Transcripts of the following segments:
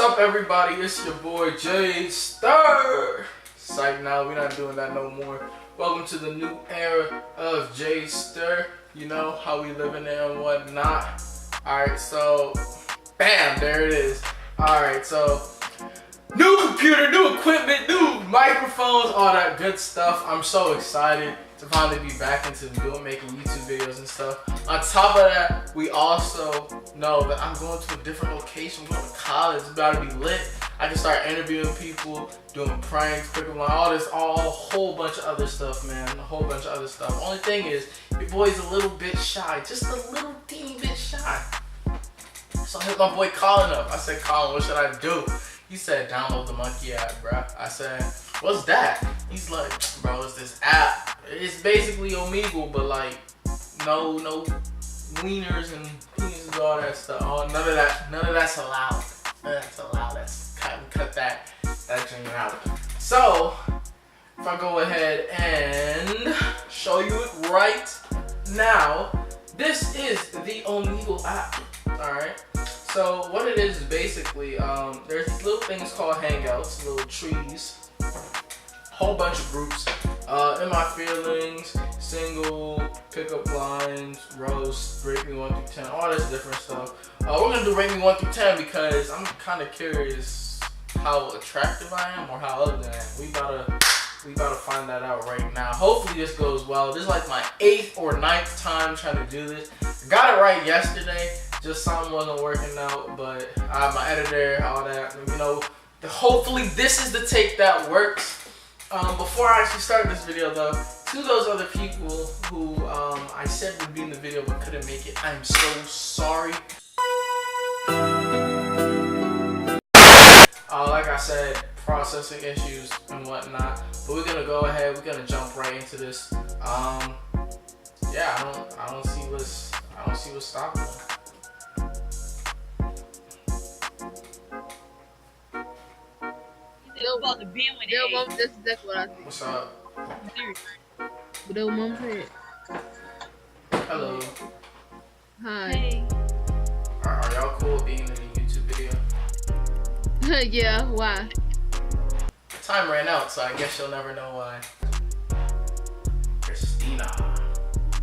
up, everybody? It's your boy Jaedster. Psych, now we're not doing that no more. Welcome to the new era of Jaedster. You know how we living there and whatnot. Alright, so bam, there it is. Alright, so new computer, new equipment, new microphones, all that good stuff. I'm so excited to finally be back into making YouTube videos and stuff. On top of that, we also know that I'm going to a different location. I'm going to college. It's about to be lit. I can start interviewing people, doing pranks, picking all this, a whole bunch of other stuff, man. A whole bunch of other stuff. Only thing is, your boy's a little bit shy. Just a little teeny bit shy. So I hit my boy Colin up. I said, Colin, what should I do? He said, download the Monkey app, bruh. I said, what's that? He's like, bro, it's this app. It's basically Omegle, but like, no wieners and penises, all that stuff. Oh, none of that's allowed. None of that's allowed. That's cut that thing out. So, if I go ahead and show you it right now, this is the Omegle app. All right. So what it is basically, there's these little things called Hangouts, little trees, whole bunch of groups. In my feelings, single, pickup lines, roast, rate me 1 through 10, all this different stuff. We're gonna do rate me 1 through 10 because I'm kind of curious how attractive I am or how ugly I am. We gotta find that out right now. Hopefully this goes well. This is like my 8th or 9th time trying to do this. I got it right yesterday. Just something wasn't working out, but my editor, all that, you know. Hopefully this is the take that works. Before I actually start this video though, to those other people who I said would be in the video but couldn't make it, I'm so sorry. Like I said, processing issues and whatnot, but we're gonna go ahead, we're gonna jump right into this. Yeah, I don't see what's stopping them. Yo, about to be with yo, mom, this is exactly what I think. What's up? What your mom said? Hello. Hi. Hey. Are y'all cool with being in a YouTube video? Yeah, why? Time ran out, so I guess you'll never know why. Christina.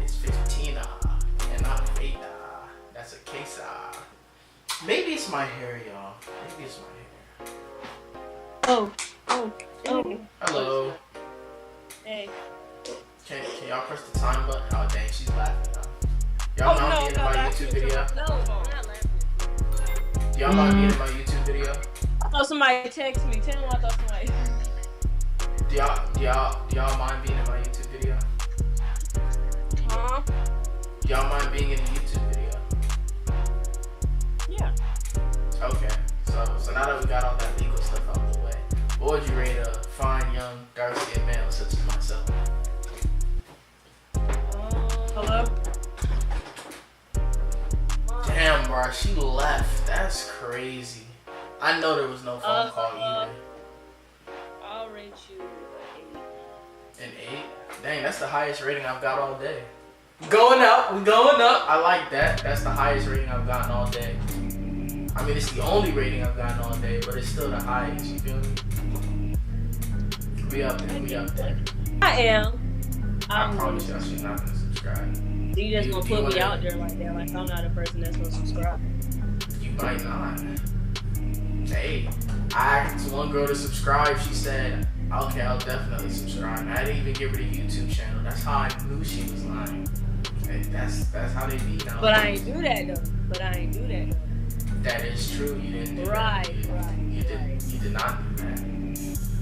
It's 15, and not Veda. That's a Kesa. Maybe it's my hair, y'all. Maybe it's my hair. Oh. Hello. Hey. Can y'all press the time button? Oh dang, she's laughing now. Y'all mind being in my YouTube video? No, I'm not laughing. Y'all mind being in my YouTube video? I thought somebody texted me. Tell them I thought somebody. Do y'all mind being in my YouTube video? Huh? Y'all mind being in the YouTube video? Yeah. Okay. So now that we got all that legal stuff out of the way, what would you rate a fine, young, dark-skinned male such as myself? Hello? Damn, bro, she left. That's crazy. I know there was no phone call either. I'll rate you An 8? Dang, that's the highest rating I've got all day. Going up, we going up. I like that. That's the highest rating I've gotten all day. I mean, it's the only rating I've gotten all day, but it's still the highest, you feel me? We up there. I am. I promise y'all she's not gonna subscribe. You just gonna put me out there like that, like I'm not a person that's gonna subscribe. You might not. Hey, I asked one girl to subscribe, she said, okay, I'll definitely subscribe. I didn't even give her the YouTube channel. That's how I knew she was lying. Hey, that's how they be now. But I ain't do that though. That is true. You didn't do Right. that. You did not do that.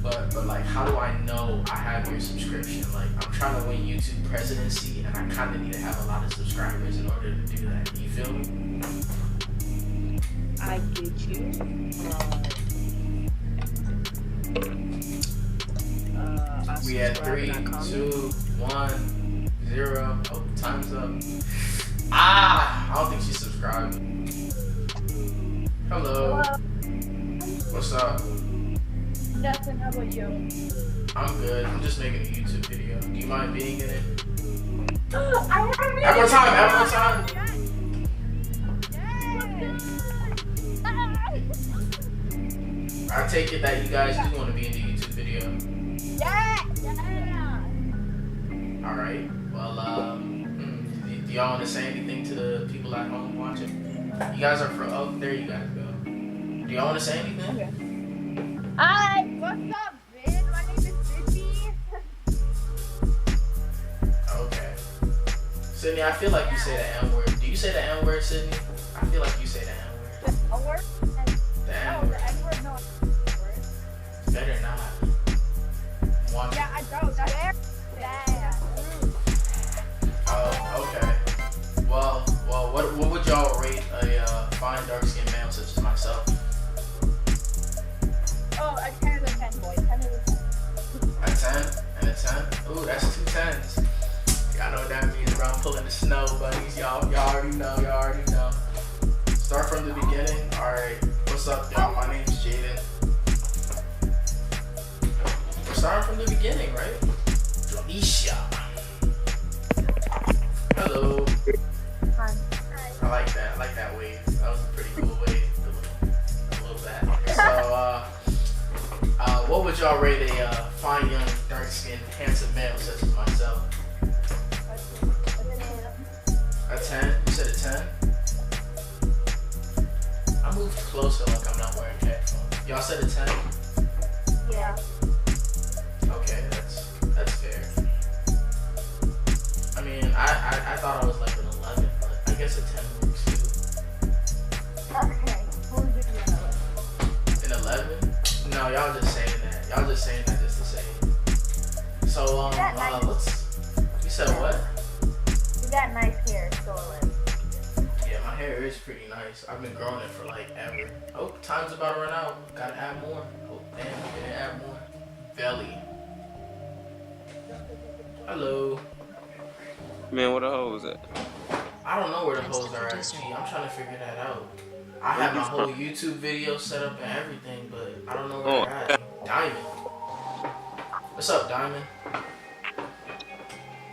But like, how do I know I have your subscription? Like, I'm trying to win YouTube presidency, and I kind of need to have a lot of subscribers in order to do that. You feel me? I get you. We had 3, 2, 1, 0. Oh, time's up. I don't think she subscribed. Hello. What's up? Nothing. How about you? I'm good. I'm just making a YouTube video. Do you mind being in it? I haven't. Have more time. Have more time. I take it that you guys do want to be in the YouTube video. Yeah. All right. Well, do y'all want to say anything to the people at home watching? You guys are from. Oh, there you guys go. Do y'all want to say anything? Okay. Hi, what's up, Vin? My name is Sydney. Okay. Sydney, I feel like you say the N-word. Do you say the N-word, Sydney? I feel like you say the N-word. The N-word? The No, N-word. the N-word, no. Better not. One. Yeah, I don't. That's yeah. Oh, okay. Well, what would y'all rate a fine dark-skinned male such as myself? Oh, a 10 out of 10, boy. 10 out of 10. A 10 and a 10? Ooh, that's 2 10s. Y'all know what that means, bro. I'm pulling the snow, buddies. Y'all already know. Start from the beginning. All right. What's up, y'all? My name's Jaden. We're starting from the beginning, right? Jonisha. Hello. Hi. I like that. I like that wave. That was a pretty cool wave. A little bit. So, what would y'all rate a fine, young, dark-skinned, handsome male such as myself? A 10? You said a 10? I moved closer like I'm not wearing headphones. Y'all said a 10? Yeah. Okay, that's fair. I mean, I thought I was like an 11, but I guess a 10 works too. Okay. What would you do An in 11? No, y'all just saying that. Y'all just saying that just to say it. So, you said what? You got nice hair, so Yeah, my hair is pretty nice. I've been growing it for like ever. Oh, time's about to run out. Gotta add more. Oh, damn, didn't add more. Belly. Hello. Man, where the hole is at? I don't know where the holes are at, G. I'm trying to figure that out. I have my whole YouTube video set up and everything, but I don't know where they're at. Diamond. What's up, Diamond?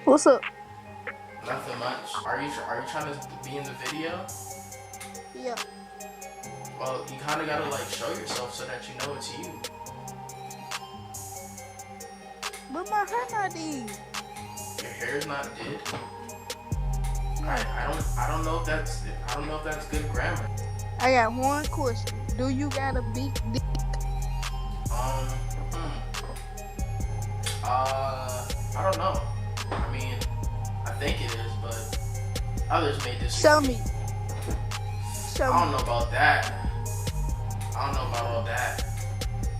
What's up? Nothing much. Are you trying to be in the video? Yeah. Well, you kind of gotta like show yourself so that you know it's you. But my hair not did. Your hair's not did. I don't know if that's good grammar. I got one question. Do you got a big dick? I don't know. I mean, I think it is, but others may disagree. Show me. I don't know about that. I don't know about all that.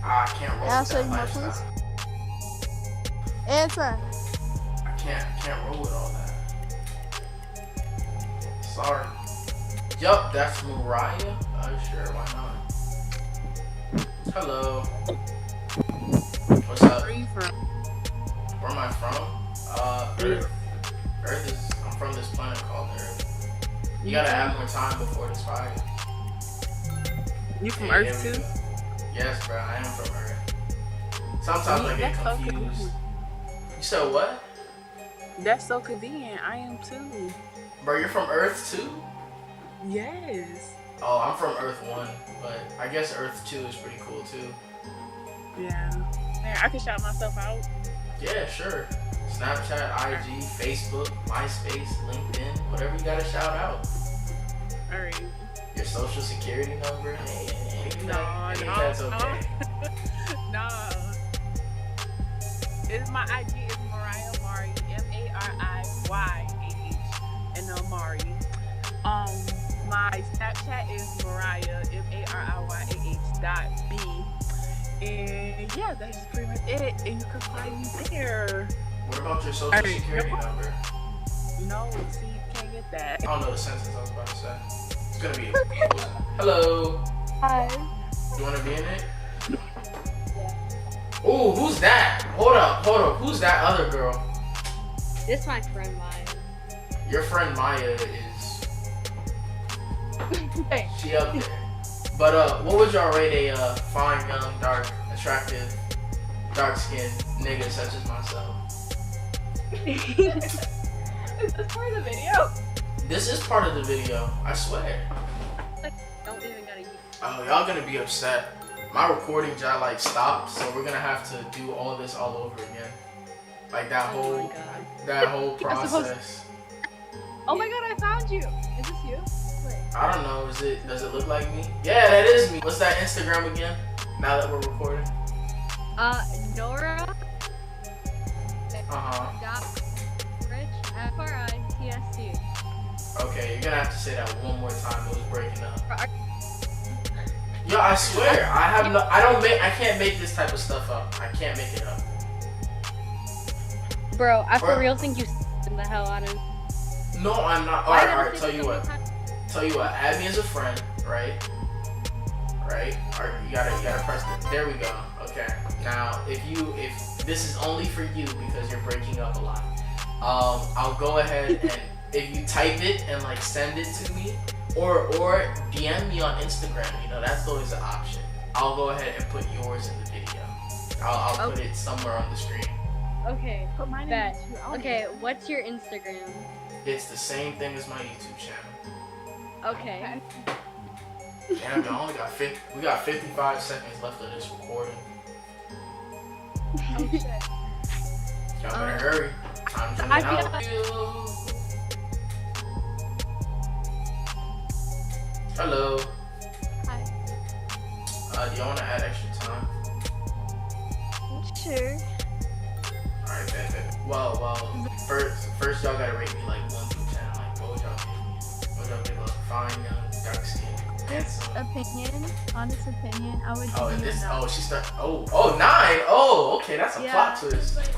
I can't roll I'll with show that you my lifestyle. pussy. Every time. I can't roll with all that. Sorry. Yup, that's Mariah. Sure, why not? Hello. What's up? Where are you from? Where am I from? Earth. Earth is. I'm from this planet called Earth. You gotta have more time before this fire. You from Yeah, Earth yeah, too? Yes, bro. I am from Earth. Sometimes I get That's so confused. convenient. You said what? That's so convenient. I am too. Bro, you're from Earth too? Yes. Oh, I'm from Earth 1, but I guess Earth 2 is pretty cool too. Yeah. Man, I can shout myself out. Yeah, sure. Snapchat, IG, Facebook, MySpace, LinkedIn, whatever you gotta shout out. Alright. Your social security number, anything No, that's okay. No. It's my IG is Mariah Mari, MARIYAH, and no Mari. My Snapchat is Mariah, MARIYAH.B. And yeah, that's pretty much it. And you can find me there. What about your social Alright, security number? No, see, you can't get that. I don't know the sentence I was about to say. It's gonna be. Hello. Hi. You wanna be in it? Ooh, who's that? Hold up. Who's that other girl? This is my friend Maya. Your friend Maya is. She up there. But what would y'all rate a fine, young, dark, attractive, dark-skinned nigga such as myself? Is this part of the video? This is part of the video. I swear. Don't even gotta use. Oh, y'all gonna be upset. my recording job like stopped, so we're gonna have to do all this all over again. Like that Oh whole process. Oh my god, I found you. Is this you? Wait. I don't know. Does it look like me? Yeah, that is me. What's that Instagram again? Now that we're recording. Nora. Uh-huh. Rich. FRITSC. Okay, you're gonna have to say that one more time. It was breaking up. Yo, I swear, I can't make this type of stuff up. I can't make it up. Bro, I for Or- real think you the hell out of. No, I'm not. Alright, tell you what. Add me as a friend, right? Alright, you gotta press it. There we go. Okay. Now, if this is only for you because you're breaking up a lot, I'll go ahead and if you type it and like send it to me, or DM me on Instagram. You know, that's always an option. I'll go ahead and put yours in the video. I'll put it somewhere on the screen. Okay. Put mine Bet. in too. Okay, what's your Instagram? It's the same thing as my YouTube channel. Okay. Damn, I only got we got 55 seconds left of this recording. Oh shit. Y'all better hurry. Time's running out. Hello. Hi. Do y'all want to add extra time? Sure. Alright, bet. Well, first y'all gotta rate me like 1 through 10. Like, what would y'all give me? What would y'all give a fine, young, dark skin, handsome? Honest opinion, I would Oh, give and you this, a 9. she start, 9. Oh, okay, that's a plot twist. Like,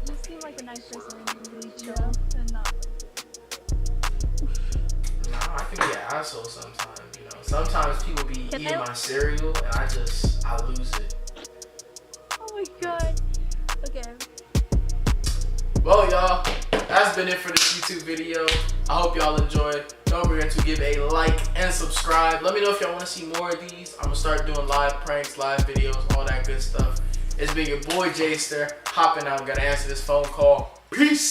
you seem like a nice person, really chill and not. Nah, I can be an asshole sometimes, you know. Sometimes people be Can eating I- my cereal and I lose it. Oh my god. Okay. Well, y'all, that's been it for this YouTube video. I hope y'all enjoyed. Don't forget to give a like and subscribe. Let me know if y'all want to see more of these. I'm going to start doing live pranks, live videos, all that good stuff. It's been your boy Jaedster, hopping out. Got to answer this phone call. Peace.